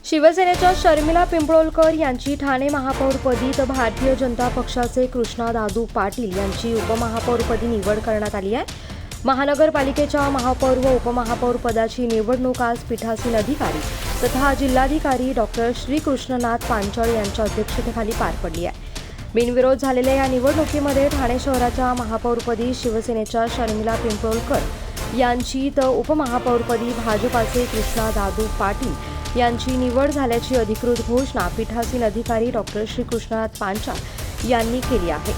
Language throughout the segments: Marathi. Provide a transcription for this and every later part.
शिवसेनेच्या शर्मिला पिंपळोलकर यांची ठाणे महापौरपदी तर भारतीय जनता पक्षाचे कृष्णा दादू पाटील यांची उपमहापौरपदी निवड करण्यात आली आहे। महानगरपालिकेच्या महापौर व उपमहापौर पदाची निवडणूक आज पीठासीन अधिकारी तथा जिल्हाधिकारी डॉक्टर श्रीकृष्णनाथ पांचाळ यांच्या अध्यक्षतेखाली पार पडली आहे। बिनविरोध झालेल्या या निवडणुकीमध्ये ठाणे शहराच्या महापौरपदी शिवसेनेच्या शर्मिला पिंपळोलकर यांची तर उपमहापौरपदी भाजपाचे कृष्णा दादू पाटील यांची निवड झाल्याची अधिकृत घोषणा पीठासीन अधिकारी डॉक्टर श्रीकृष्णनाथ पांचाळ यांनी केली आहे।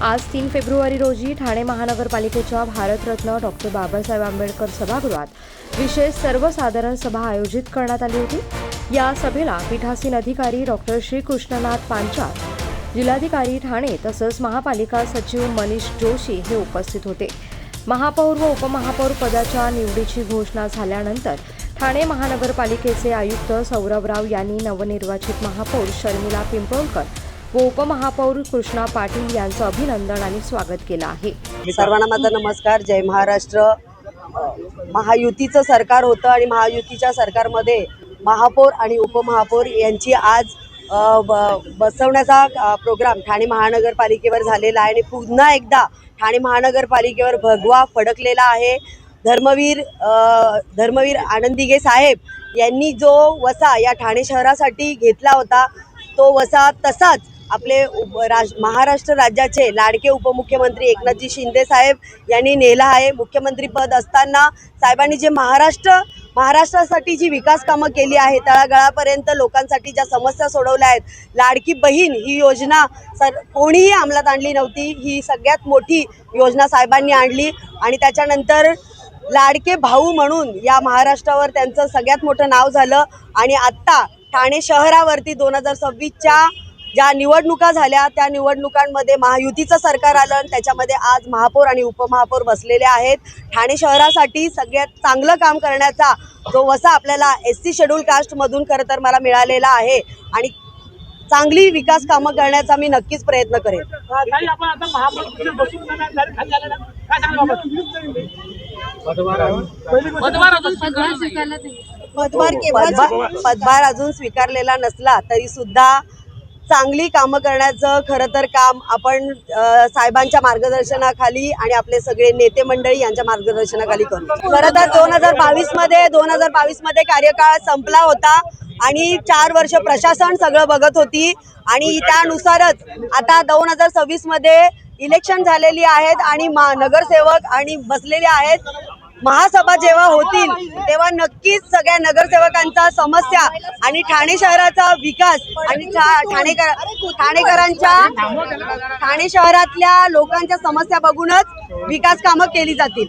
आज 3 फेब्रुवारी रोजी ठाणे महानगरपालिकेच्या भारतरत्न डॉक्टर बाबासाहेब आंबेडकर सभागृहात विशेष सर्वसाधारण सभा आयोजित करण्यात आली होती। या सभेला पीठासीन अधिकारी डॉक्टर श्रीकृष्णनाथ पांचाळ, जिल्हाधिकारी ठाणे तसंच महापालिका सचिव मनीष जोशी हे उपस्थित होते। महापौर व उपमहापौर पदाच्या निवडीची घोषणा झाल्यानंतर ठाणे महानगरपालिकेचे आयुक्त सौरभराव यांनी नवनिर्वाचित महापौर शर्मिला पिंपळोलकर व उपमहापौर कृष्णा पाटील यांचं अभिनंदन आणि स्वागत केलं आहे। सर्वांना माझा नमस्कार। जय महाराष्ट्र। महायुतीचं सरकार होतं आणि महायुतीच्या सरकारमध्ये महापौर आणि उपमहापौर यांची आज बसवण्याचा प्रोग्राम ठाणे महानगरपालिकेवर झालेला आहे आणि पुन्हा एकदा ठाणे महानगरपालिकेवर भगवा फडकलेला आहे। धर्मवीर आनंदीगे साहेब यांनी जो वसा या ठाणे शहरासाठी घेतला होता तो वसा तसाच आपले महाराष्ट्र राज्याचे लाडके उपमुख्यमंत्री एकनाथजी शिंदे साहेब यांनी नेला आहे। मुख्यमंत्री पद असताना साहेबांनी जे महाराष्ट्रासाठी जी विकास कामं केली आहे, तळागाळापर्यंत लोकांसाठी ज्या समस्या सोडवल्या आहेत, लाडकी बहीण ही योजना कोणीही अंमलात आणली नव्हती, ही सगळ्यात मोठी योजना साहेबांनी आणली आणि त्याच्यानंतर लाडके भाऊ म्हणून या महाराष्ट्रावर त्यांचं सगळ्यात मोठं नाव झालं आणि आत्ता ठाणे शहरावरती 2026च्या ज्या निवडणुका झाल्या त्या निवडणुकांमध्ये महायुतीचं सरकार आलं आणि त्याच्यामध्ये आज महापौर आणि उपमहापौर बसलेले आहेत। ठाणे शहरासाठी सगळ्यात चांगलं काम करण्याचा जो वसा आपल्याला SC शेड्यूल कास्टमधून खरं तर मला मिळालेला आहे आणि चांगली विकास कामं करण्याचा मी नक्कीच प्रयत्न करेन। पदभार अजून स्वीकारलेला नसला तरी सुद्धा चांगली कामं करण्याचं खरं तर काम आपण साहेबांच्या मार्गदर्शनाखाली आणि आपले सगळे नेते मंडळी यांच्या मार्गदर्शनाखाली करू। खरं तर 2022 मध्ये कार्यकाळ संपला होता आणि 4 वर्ष प्रशासन सगळं बघत होती आणि त्यानुसारच आता 2026 मध्ये इलेक्शन झालेली आहेत आणि नगरसेवक आणि बसलेले आहेत। महासभा जेव्हा होतील तेव्हा नक्कीच सगळ्या नगरसेवकांचा समस्या आणि ठाणे शहराचा विकास आणि ठाणे शहरातल्या लोकांच्या समस्या बघूनच विकास कामं केली जातील।